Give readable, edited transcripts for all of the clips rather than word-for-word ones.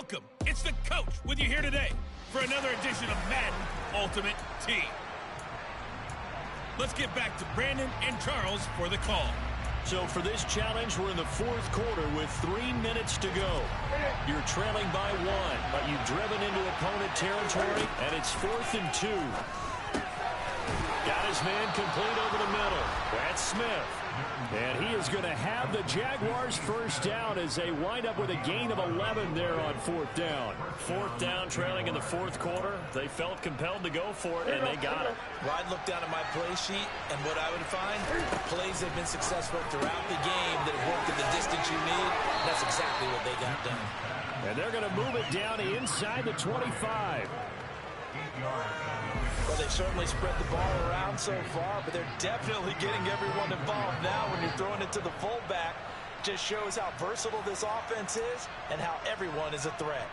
Welcome. It's the coach with you here today for another edition of Madden Ultimate Team. Let's get back to Brandon and Charles for the call. So for this challenge, we're in the fourth quarter with 3 minutes to go. You're trailing by 1, but you've driven into opponent territory, and it's 4th and 2. Got his man complete over the middle. That's Smith. And he is going to have the Jaguars first down as they wind up with a gain of 11 there on 4th down. 4th down, trailing in the fourth quarter. They felt compelled to go for it, and they got it. Well, I'd look down at my play sheet, and what I would find, plays have been successful throughout the game that have worked at the distance you need. That's exactly what they got done. And they're going to move it down inside the 25. Well, they've certainly spread the ball around so far, but they're definitely getting everyone involved now when you're throwing it to the fullback. Just shows how versatile this offense is and how everyone is a threat.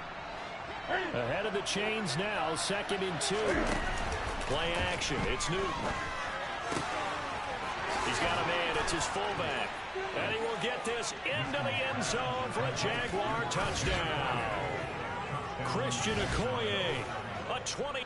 Ahead of the chains now, 2nd and 2. Play action. It's Newton. He's got a man. It's his fullback. And he will get this into the end zone for a Jaguar touchdown. Christian Okoye, a 20.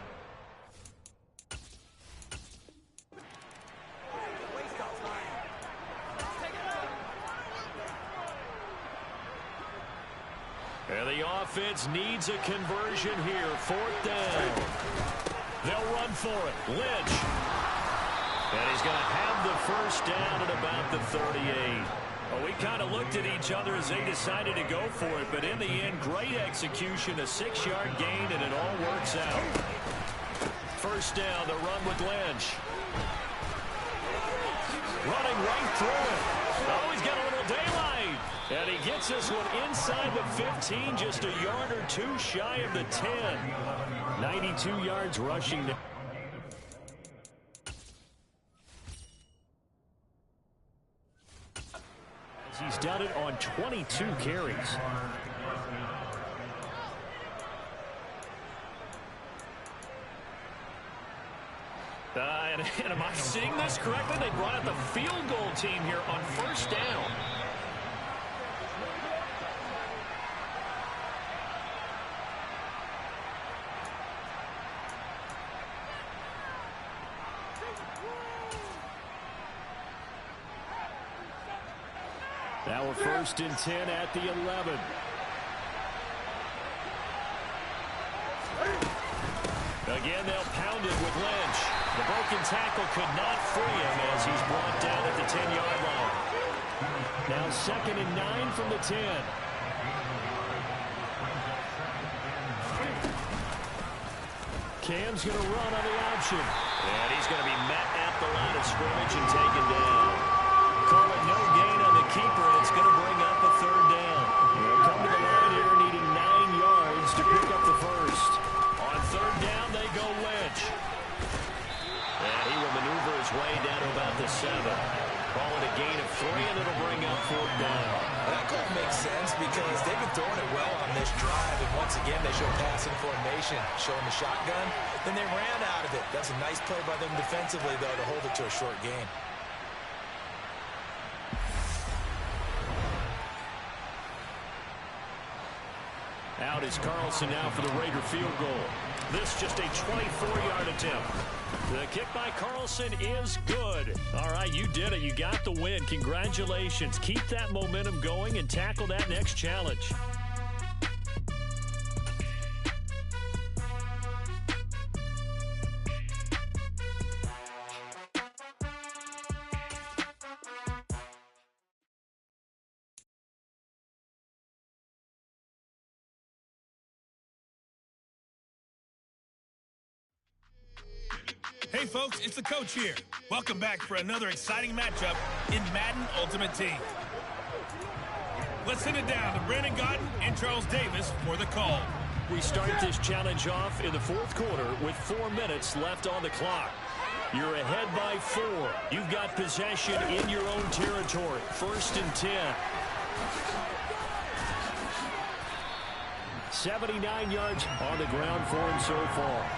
And the offense needs a conversion here. 4th down. They'll run for it. Lynch. And he's going to have the first down at about the 38. Well, we kind of looked at each other as they decided to go for it, but in the end, great execution, a 6-yard gain, and it all works out. First down, the run with Lynch. Running right through it. Oh, he's got a little daylight. And he gets this one inside the 15, just a yard or 2 shy of the 10. 92 yards rushing. As he's done it on 22 carries. And am I seeing this correctly? They brought out the field goal team here on first down. Now we're 1st and 10 at the 11. Again, they'll pound it with Lynch. The broken tackle could not free him as he's brought down at the 10-yard line. Now 2nd and 9 from the 10. Cam's going to run on the option. And he's going to be met at the line of scrimmage and taken down. Call it no gain on the keeper, and it's going to bring up a 3rd down. They'll come to the line here needing 9 yards to pick up the first. On 3rd down, they go Lynch. And he will maneuver his way down to about the 7. Call it a gain of 3, and it'll bring up 4th down. That call makes sense because they've been throwing it well on this drive, and once again, they show passing formation, showing the shotgun. Then they ran out of it. That's a nice play by them defensively, though, to hold it to a short gain. Out is Carlson now for the Raider field goal. This just a 24-yard attempt. The kick by Carlson is good. All right, you did it. You got the win. Congratulations. Keep that momentum going and tackle that next challenge. Hey folks, it's the coach here. Welcome back for another exciting matchup in Madden Ultimate Team. Let's send it down to Brandon Gaudin and Charles Davis for the call. We start this challenge off in the fourth quarter with 4 minutes left on the clock. You're ahead by 4. You've got possession in your own territory. 1st and 10. 79 yards on the ground for him so far.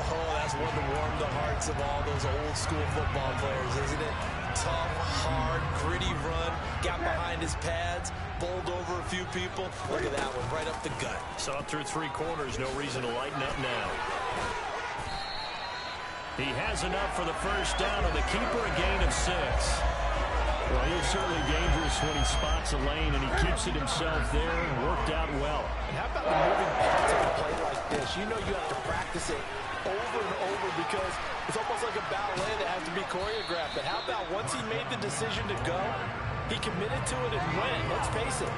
Oh, that's one to warm the hearts of all those old school football players, isn't it? tough, hard, gritty run. Got behind his pads, bowled over a few people. Look at that one, right up the gut. Saw it through 3 quarters. No reason to lighten up now. He has enough for the first down on the keeper, a gain of 6. Well, he's certainly dangerous when he spots a lane, and he keeps it himself there and worked out well. And how about the moving parts of a play like this? You know you have to practice it over and over because it's almost like a ballet that has to be choreographed. But how about once he made the decision to go, he committed to it and went. Let's face it,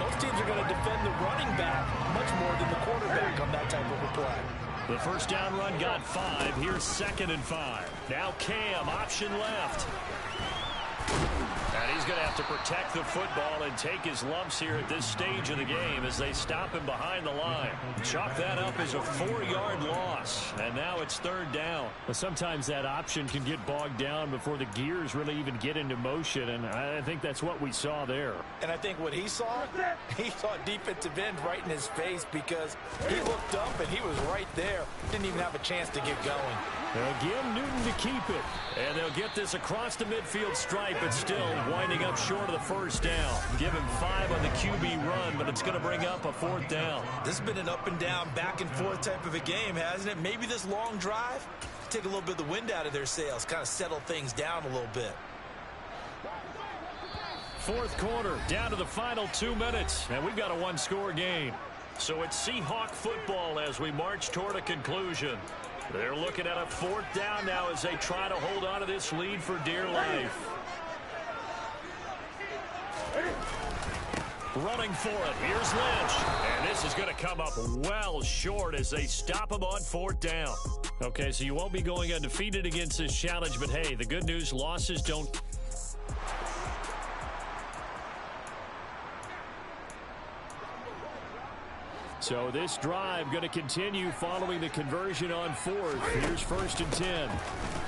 most teams are going to defend the running back much more than the quarterback on that type of a play. The first down run got 5. Here's 2nd and 5. Now Cam, option left. And he's going to have to protect the football and take his lumps here at this stage of the game as they stop him behind the line. Chalk that up as a 4-yard loss. And now it's 3rd down. Well, sometimes that option can get bogged down before the gears really even get into motion, and I think that's what we saw there. And I think what he saw defensive end right in his face because he looked up and he was right there. Didn't even have a chance to get going. Again, Newton to keep it. And they'll get this across the midfield stripe, but still winding up short of the first down. Give him 5 on the QB run, but it's going to bring up a 4th down. This has been an up and down, back and forth type of a game, hasn't it? Maybe this long drive, take a little bit of the wind out of their sails, kind of settle things down a little bit. 4th quarter, down to the final 2 minutes, and we've got a 1-score game. So it's Seahawk football as we march toward a conclusion. They're looking at a 4th down now as they try to hold on to this lead for dear life. Running for it. Here's Lynch. And this is going to come up well short as they stop him on 4th down. Okay, so you won't be going undefeated against this challenge, but hey, the good news, losses don't... So this drive going to continue following the conversion on 4th. Here's 1st and 10.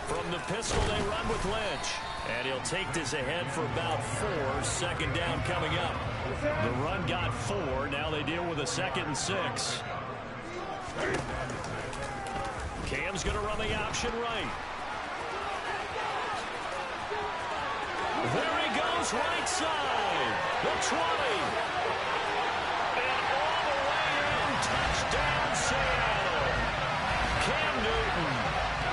From the pistol, they run with Lynch. And he'll take this ahead for about 4. 2nd down coming up. The run got 4. Now they deal with a 2nd and 6. Cam's going to run the option right. There he goes, right side. The 20. Touchdown, Seattle. Cam Newton,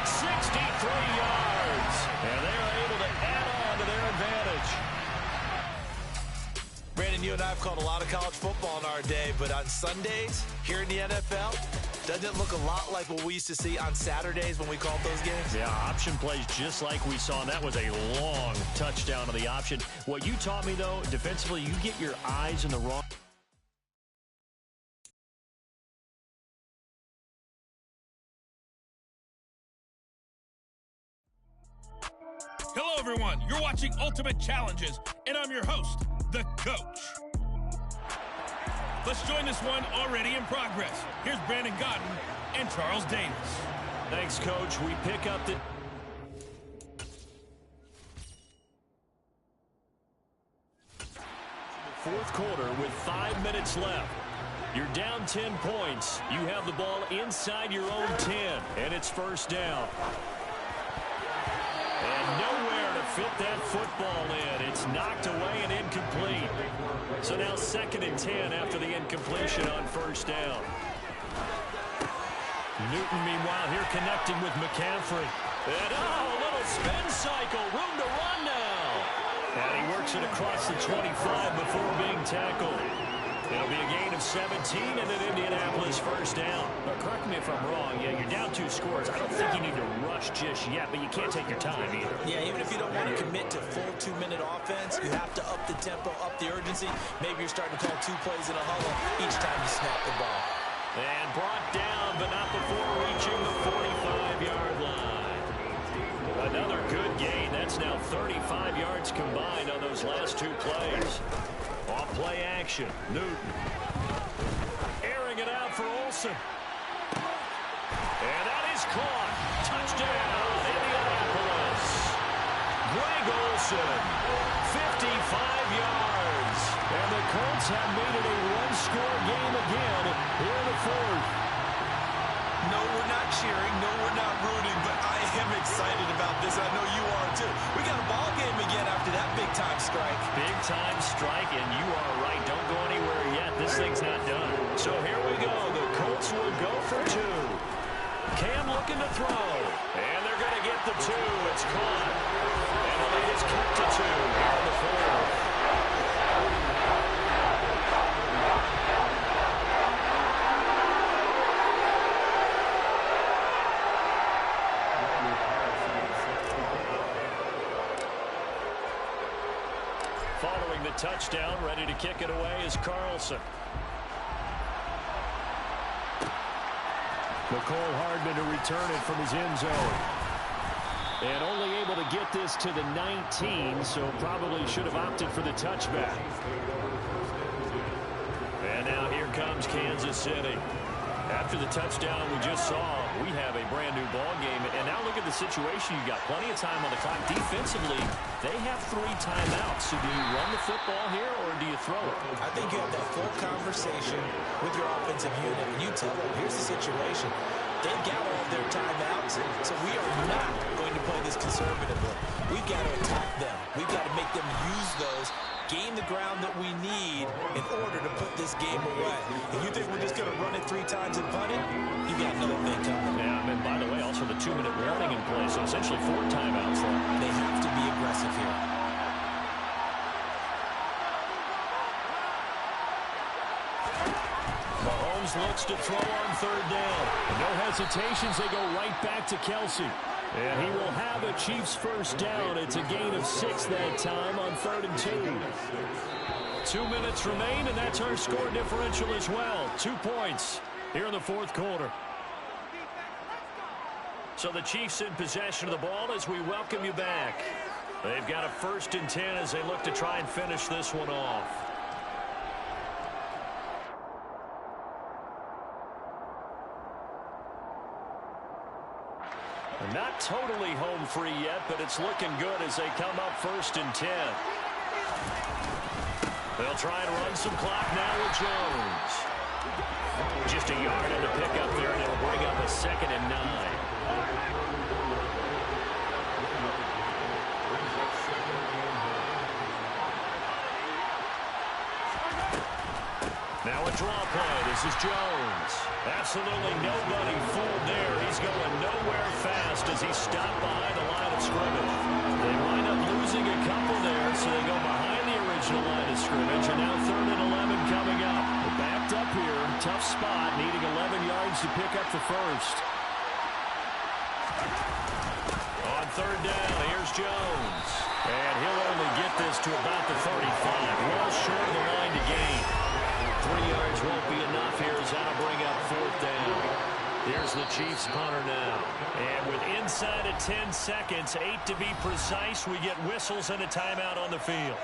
63 yards. And they are able to add on to their advantage. Brandon, you and I have called a lot of college football in our day, but on Sundays here in the NFL, doesn't it look a lot like what we used to see on Saturdays when we called those games? Yeah, option plays just like we saw, and that was a long touchdown on the option. What you taught me, though, defensively, you get your eyes in the wrong... Hello, everyone. You're watching Ultimate Challenges, and I'm your host, the Coach. Let's join this one already in progress. Here's Brandon Godden and Charles Davis. Thanks, Coach. We pick up the... Fourth quarter with 5 minutes left. You're down 10 points. You have the ball inside your own 10, and it's 1st down. And nowhere to fit that football in. It's knocked away and incomplete. So now 2nd and 10 after the incompletion on 1st down. Newton, meanwhile, here connecting with McCaffrey. And, a little spin cycle. Room to run now. And he works it across the 25 before being tackled. It'll be a gain of 17 and an Indianapolis 1st down. Correct me if I'm wrong. Yeah, you're down 2 scores. I don't think you need to rush just yet, but you can't take your time either. Yeah, even if you don't want to commit to full 2-minute offense, you have to up the tempo, up the urgency. Maybe you're starting to call 2 plays in a huddle each time you snap the ball. And brought down, but not before reaching the 45-yard line. Another good gain. That's now 35 yards combined on those last 2 plays. Off play action. Newton. Airing it out for Olsen. And that is caught. Touchdown, Indianapolis. Greg Olsen, 55 yards. And the Colts have made it a 1-score game again here in the 4th. No, we're not cheering. No, we're not rooting, but I am excited about this. I know you are, too. We got a ball game The Colts will go for two. Cam looking to throw. And they're going to get the two. It's caught. And the lead is cut to two here in the fourth. Following the touchdown, ready to kick it away is Carlson. McCole Hardman to return it from his end zone. And only able to get this to the 19, so probably should have opted for the touchback. And now here comes Kansas City. After the touchdown we just saw, we have a brand new ball game. And now look at the situation. You've got plenty of time on the clock. Defensively, they have 3 timeouts. So do you run the football here or do you throw it? I think you have that full conversation with your offensive unit. And you tell them, here's the situation. They've got all of their timeouts, so we are not going to play this conservatively. We've got to attack them. We've got to make them use those, gain the ground that we need in order to put this game away. If you think we're just going to run it 3 times and punt it, you got another thing coming. Yeah, and by the way, also the 2-minute warning in play, so essentially 4 timeouts left. They have to be aggressive here. Mahomes looks to throw on 3rd down. No hesitations, they go right back to Kelsey. And he will have a Chiefs first down. It's a gain of 6 that time on 3rd and 2. 2 minutes remain, and that's our score differential as well. 2 points here in the 4th quarter. So the Chiefs in possession of the ball as we welcome you back. They've got a 1st and 10 as they look to try and finish this one off. Not totally home free yet, but it's looking good as they come up 1st and 10. They'll try and run some clock now with Jones. Just a yard on the pickup there, and it'll bring up a 2nd and 9. Now a draw play. This is Jones. Absolutely nobody fooled there. He's going nowhere fast as he stopped by the line of scrimmage. They wind up losing a couple there, so they go behind the original line of scrimmage. And now 3rd and 11 coming up. They're backed up here. Tough spot, needing 11 yards to pick up the first. On 3rd down, here's Jones. And he'll only get this to about the 35. Well short of the line to gain. 3 yards won't be enough here as that'll bring up 4th down. Here's the Chiefs punter now. And with inside of 10 seconds, 8 to be precise, we get whistles and a timeout on the field.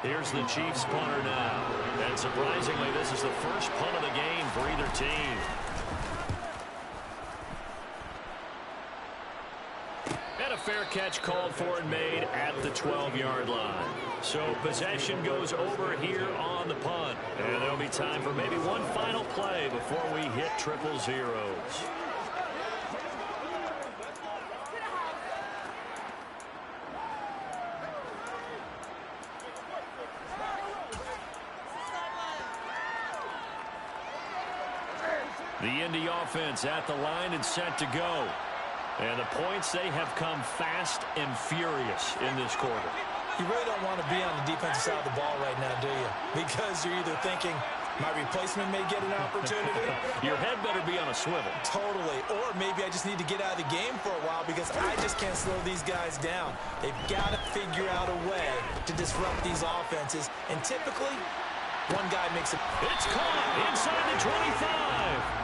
Here's the Chiefs punter now. And surprisingly, this is the first punt of the game for either team. And a fair catch called for and made at the 12-yard line. So possession goes over here on the punt. And there'll be time for maybe one final play before we hit 000. The Indy offense at the line and set to go. And the points, they have come fast and furious in this quarter. You really don't want to be on the defensive side of the ball right now, do you? Because you're either thinking, my replacement may get an opportunity. Your head better be on a swivel. Totally. Or maybe I just need to get out of the game for a while because I just can't slow these guys down. They've got to figure out a way to disrupt these offenses. And typically, one guy makes it. It's caught inside the 25.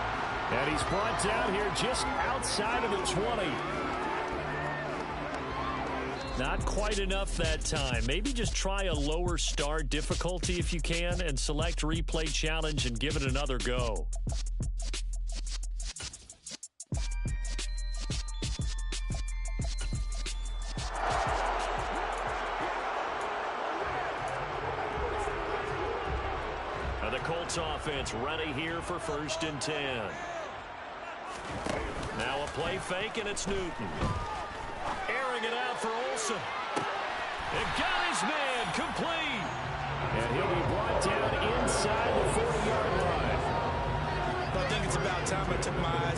And he's brought down here just outside of the 20. Not quite enough that time. Maybe just try a lower star difficulty if you can and select replay challenge and give it another go. Now the Colts offense ready here for 1st and 10. Now a play fake, and it's Newton. Airing it out for Olsen. And got his man complete. And he'll be brought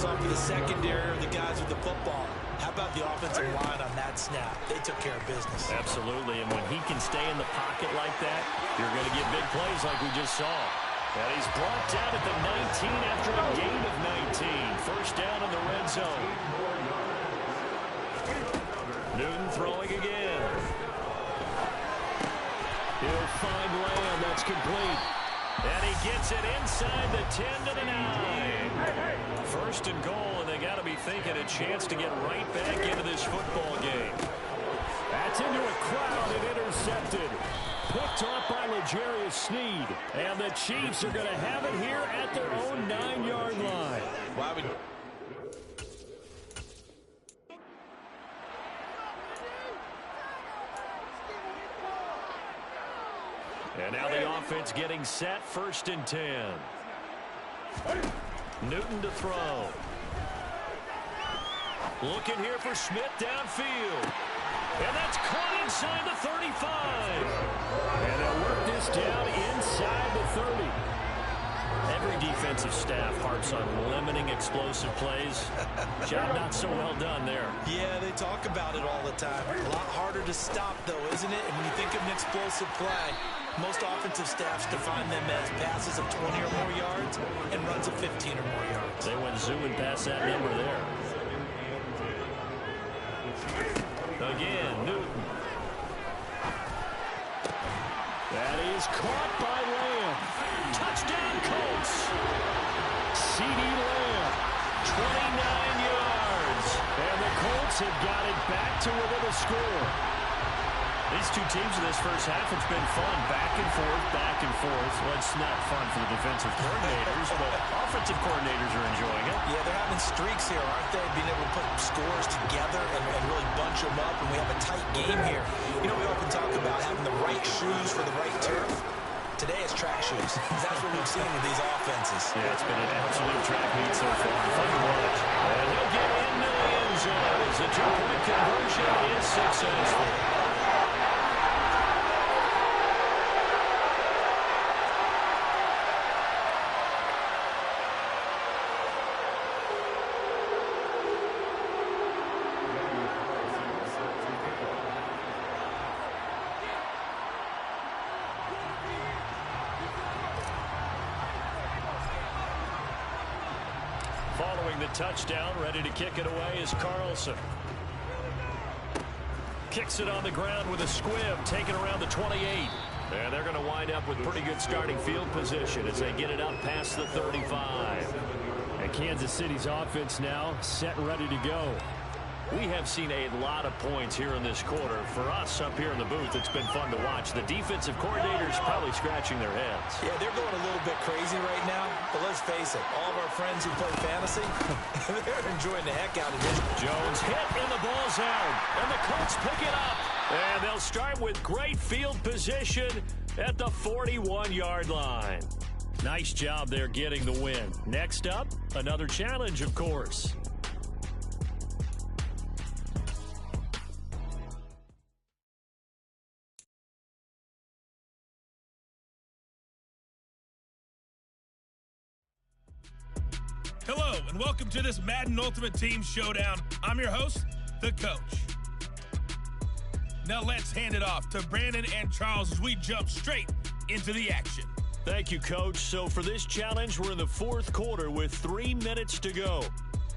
pass off to the secondary or the guys with the football. How about the offensive line on that snap? They took care of business. Absolutely, and when he can stay in the pocket like that, you're going to get big plays like we just saw. And he's brought down at the 19 after a gain of 19. First down in the red zone. Newton throwing again. He'll find Lamb. That's complete. And he gets it inside the 10 to the 9. First and goal, and they got to be thinking a chance to get right back into this football game. That's into a crowd and intercepted. Picked off by L'Jarius Sneed. And the Chiefs are going to have it here at their own 9-yard line. Why would... And now the offense getting set, first and 10. Newton to throw. Looking here for Smith downfield. And that's caught inside the 35. And they'll work this down inside the 30. Every defensive staff harps on limiting explosive plays. Job not so well done there. Yeah, they talk about it all the time. A lot harder to stop, though, isn't it? And when you think of an explosive play, most offensive staffs define them as passes of 20 or more yards and runs of 15 or more yards. They went zooming past that number there. Again, Newton. That is caught by Lamb. Touchdown, Colts. CeeDee Lamb, 29 yards. And the Colts have got it back to within a score. These two teams in this first half, it's been fun. Back and forth, back and forth. Well, it's not fun for the defensive coordinators, but offensive coordinators are enjoying it. Yeah, they're having streaks here, aren't they? Being able to put scores together and really bunch them up, and we have a tight game here. You know, we often talk about having the right shoes for the right turf. Today it's track shoes. That's what we've seen with these offenses. Yeah, it's been an absolute track meet so far. Fun to watch. And he'll get into the end zone as the two-point conversion is successful. Following the touchdown, ready to kick it away is Carlson. Kicks it on the ground with a squib, taken around the 28. And they're going to wind up with pretty good starting field position as they get it up past the 35. And Kansas City's offense now set and ready to go. We have seen a lot of points here in this quarter. For us up here in the booth, it's been fun to watch. The defensive coordinators probably scratching their heads. Yeah, they're going a little bit crazy right now. But let's face it, all of our friends who play fantasy, they're enjoying the heck out of this. Jones hit and the ball's out. And the Colts pick it up. And they'll start with great field position at the 41-yard line. Nice job there getting the win. Next up, another challenge, of course. Hello, and welcome to this Madden Ultimate Team Showdown. I'm your host, the Coach. Now let's hand it off to Brandon and Charles as we jump straight into the action. Thank you, Coach. So for this challenge, we're in the fourth quarter with 3 minutes to go.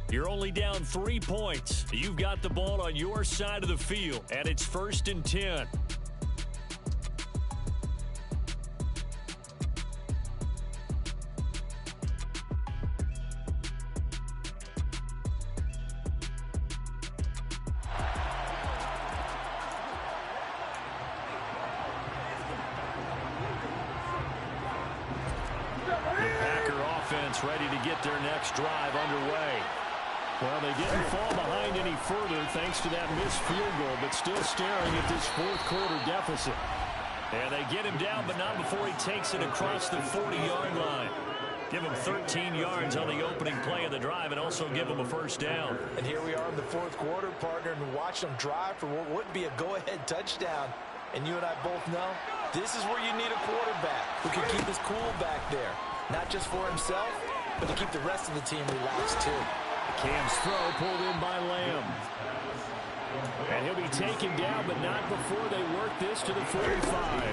You're only down 3 points. You've got the ball on your side of the field, and it's 1st and 10. Ready to get their next drive underway. Well, they didn't fall behind any further thanks to that missed field goal, but still staring at this fourth quarter deficit. And they get him down, but not before he takes it across the 40-yard line. Give him 13 yards on the opening play of the drive and also give him a first down. And here we are in the fourth quarter, partner, and watch them drive for what would be a go-ahead touchdown. And you and I both know this is where you need a quarterback who can keep his cool back there. Not just for himself, but to keep the rest of the team relaxed, too. Cam's throw pulled in by Lamb. And he'll be taken down, but not before they work this to the 45.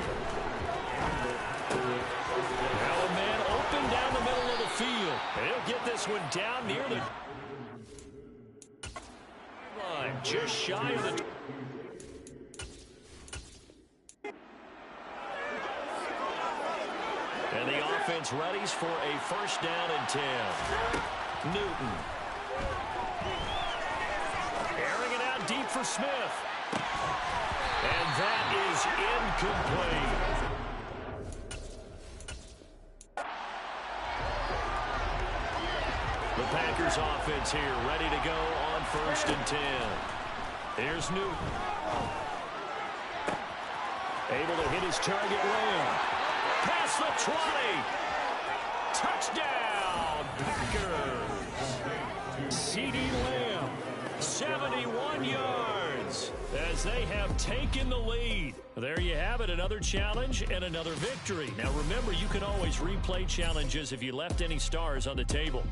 Now a man open down the middle of the field. And he'll get this one down near the line, just shy of the... And the offense readies for a first down and 10. Newton. Airing it out deep for Smith. And that is incomplete. The Packers offense here ready to go on first and 10. Here's Newton. Able to hit his target Lamb. Past the 20. Touchdown, Packers. CD Lamb, 71 yards as they have taken the lead. There you have it, another challenge and another victory. Now remember, you can always replay challenges if you left any stars on the table.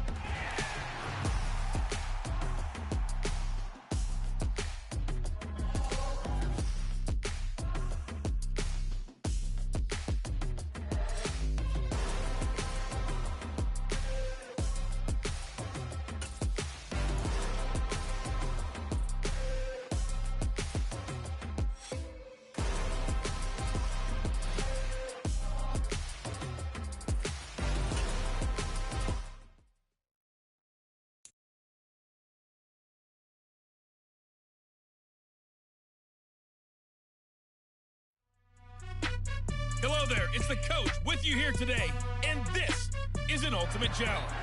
Hello there, it's the coach with you here today, and this is an Ultimate Challenge.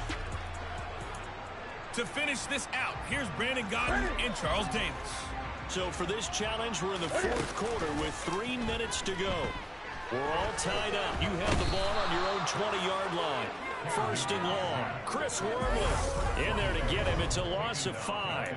To finish this out, here's Brandon Gaudin and Charles Davis. So for this challenge, we're in the fourth quarter with 3 minutes to go. We're all tied up. You have the ball on your own 20-yard line. First and long. Chris Wormley in there to get him. It's a loss of 5.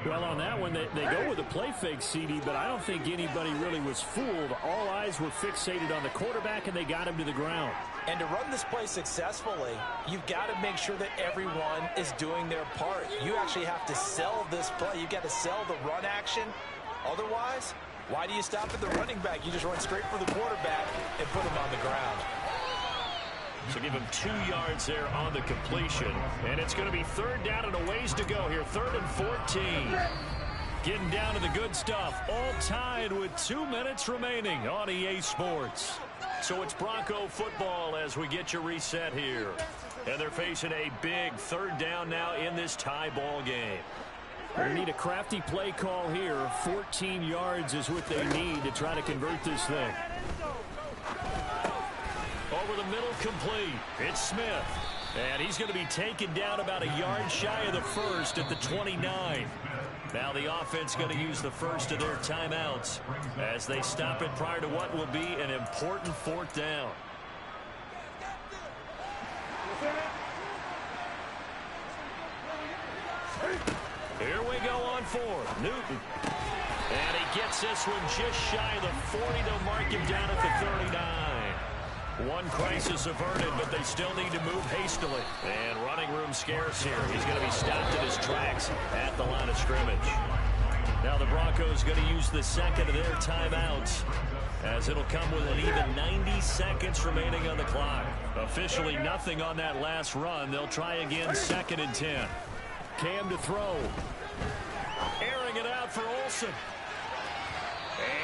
Well, on that one, they go with a play fake, CD, but I don't think anybody really was fooled. All eyes were fixated on the quarterback, and they got him to the ground. And to run this play successfully, you've got to make sure that everyone is doing their part. You actually have to sell this play. You've got to sell the run action. Otherwise, why do you stop at the running back? You just run straight for the quarterback and put him on the ground. So give him 2 yards there on the completion. And it's going to be third down and a ways to go here. 3rd and 14. Getting down to the good stuff. All tied with 2 minutes remaining on EA Sports. So it's Bronco football as we get your reset here. And they're facing a big 3rd down now in this tie ball game. They need a crafty play call here. 14 yards is what they need to try to convert this thing. Over the middle, complete. It's Smith. And he's going to be taken down about a yard shy of the first at the 29. Now the offense going to use the first of their timeouts as they stop it prior to what will be an important 4th down. Here we go on 4th. Newton. And he gets this one just shy of the 40. They'll mark him down at the 39. One crisis averted, but they still need to move hastily. And running room scarce here. He's going to be stopped in his tracks at the line of scrimmage. Now the Broncos going to use the second of their timeouts, as it'll come with an even 90 seconds remaining on the clock. Officially nothing on that last run. They'll try again 2nd and 10. Cam to throw. Airing it out for Olsen.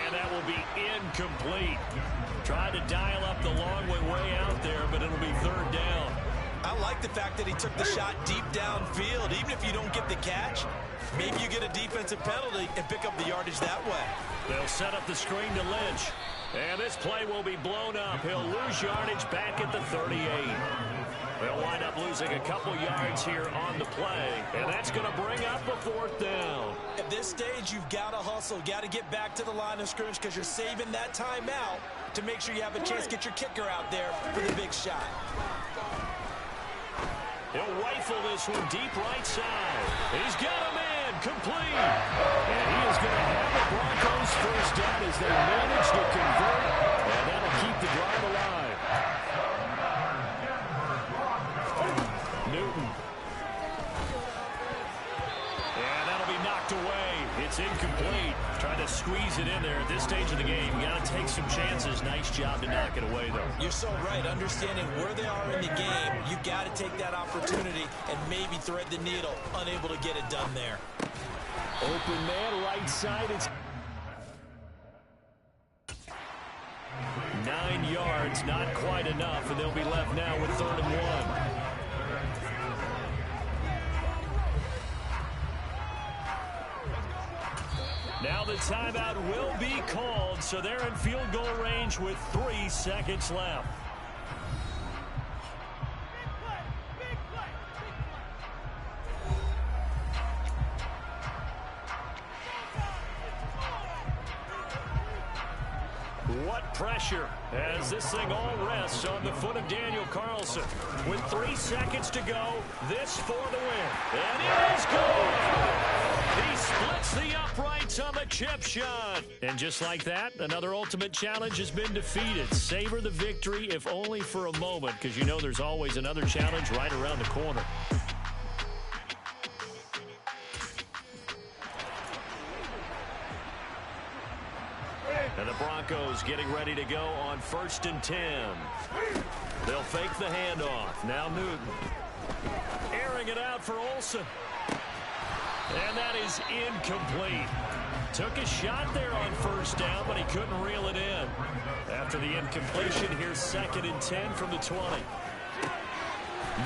And that will be incomplete. Tried to dial up the long way out there, but it'll be 3rd down. I like the fact that he took the shot deep downfield. Even if you don't get the catch, maybe you get a defensive penalty and pick up the yardage that way. They'll set up the screen to Lynch. And this play will be blown up. He'll lose yardage back at the 38. They'll wind up losing a couple yards here on the play, and that's going to bring up a 4th down. At this stage, you've got to hustle, got to get back to the line of scrimmage because you're saving that timeout to make sure you have a chance to get your kicker out there for the big shot. He'll rifle this one deep right side. He's got a man complete. And he is going to have the Broncos first down as they manage to convert, and that'll keep the drive alive. Newton. It's incomplete. Trying to squeeze it in there at this stage of the game. You got to take some chances. Nice job to knock it away, though. You're so right. Understanding where they are in the game, you got to take that opportunity and maybe thread the needle. Unable to get it done there. Open man, right side. It's 9 yards, not quite enough, and they'll be left now with 3rd and 1. Now the timeout will be called, so they're in field goal range with 3 seconds left. What pressure as this thing all rests on the foot of Daniel Carlson. With 3 seconds to go, this for the win. And it is good! He splits the uprights on the chip shot. And just like that, another Ultimate Challenge has been defeated. Savor the victory, if only for a moment, because you know there's always another challenge right around the corner. And the Broncos getting ready to go on 1st and 10. They'll fake the handoff. Now Newton. Airing it out for Olsen. And that is incomplete. Took a shot there on 1st down, but he couldn't reel it in. After the incompletion, here's 2nd and 10 from the 20.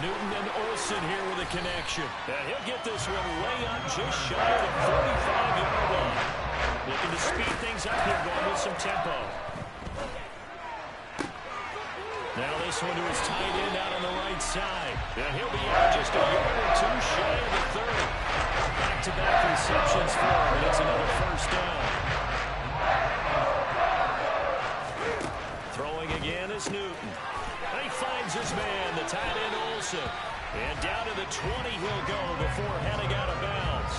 Newton and Olsen here with a connection. And he'll get this one way up just shy of the 45-yard line. Looking to speed things up here, going with some tempo. Now this one to his tight end out on the right side. And he'll be out just a yard or 2 shy of the 30. Back-to-back receptions for him, and it's another 1st down. Throwing again is Newton. He finds his man, the tight end Olsen. And down to the 20 he'll go before heading out of bounds.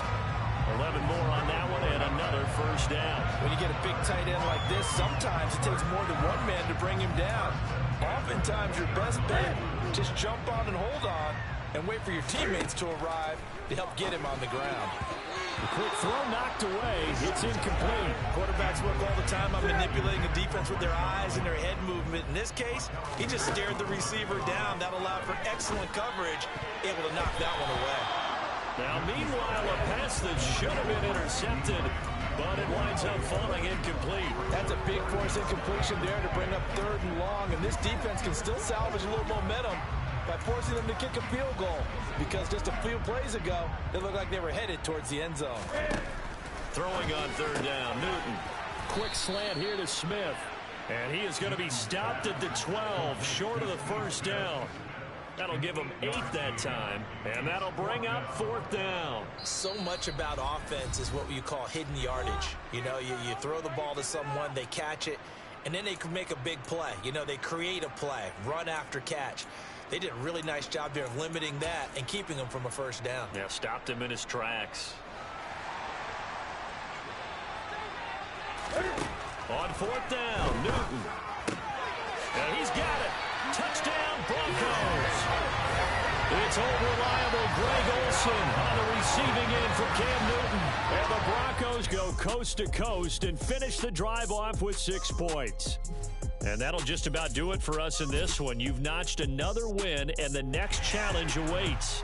11 more on that one, and another 1st down. When you get a big tight end like this, sometimes it takes more than one man to bring him down. Oftentimes, your best bet, just jump on and hold on and wait for your teammates to arrive to help get him on the ground. The quick throw knocked away. It's incomplete. Quarterbacks work all the time on manipulating the defense with their eyes and their head movement. In this case, he just stared the receiver down. That allowed for excellent coverage, able to knock that one away. Now, meanwhile, a pass that should have been intercepted, but it winds up falling incomplete. That's a big force incompletion there to bring up 3rd and long, and this defense can still salvage a little momentum by forcing them to kick a field goal, because just a few plays ago, it looked like they were headed towards the end zone. Throwing on 3rd down, Newton. Quick slant here to Smith. And he is going to be stopped at the 12, short of the 1st down. That'll give him 8 that time, and that'll bring up 4th down. So much about offense is what you call hidden yardage. You know, you throw the ball to someone, they catch it, and then they can make a big play. You know, they create a play, run after catch. They did a really nice job there of limiting that and keeping him from a 1st down. Yeah, stopped him in his tracks. On 4th down, Newton. And he's got it. Touchdown, Broncos. It's old reliable Greg Olsen on the receiving end for Cam Newton. And the Broncos go coast to coast and finish the drive off with 6 points. And that'll just about do it for us in this one. You've notched another win, and the next challenge awaits.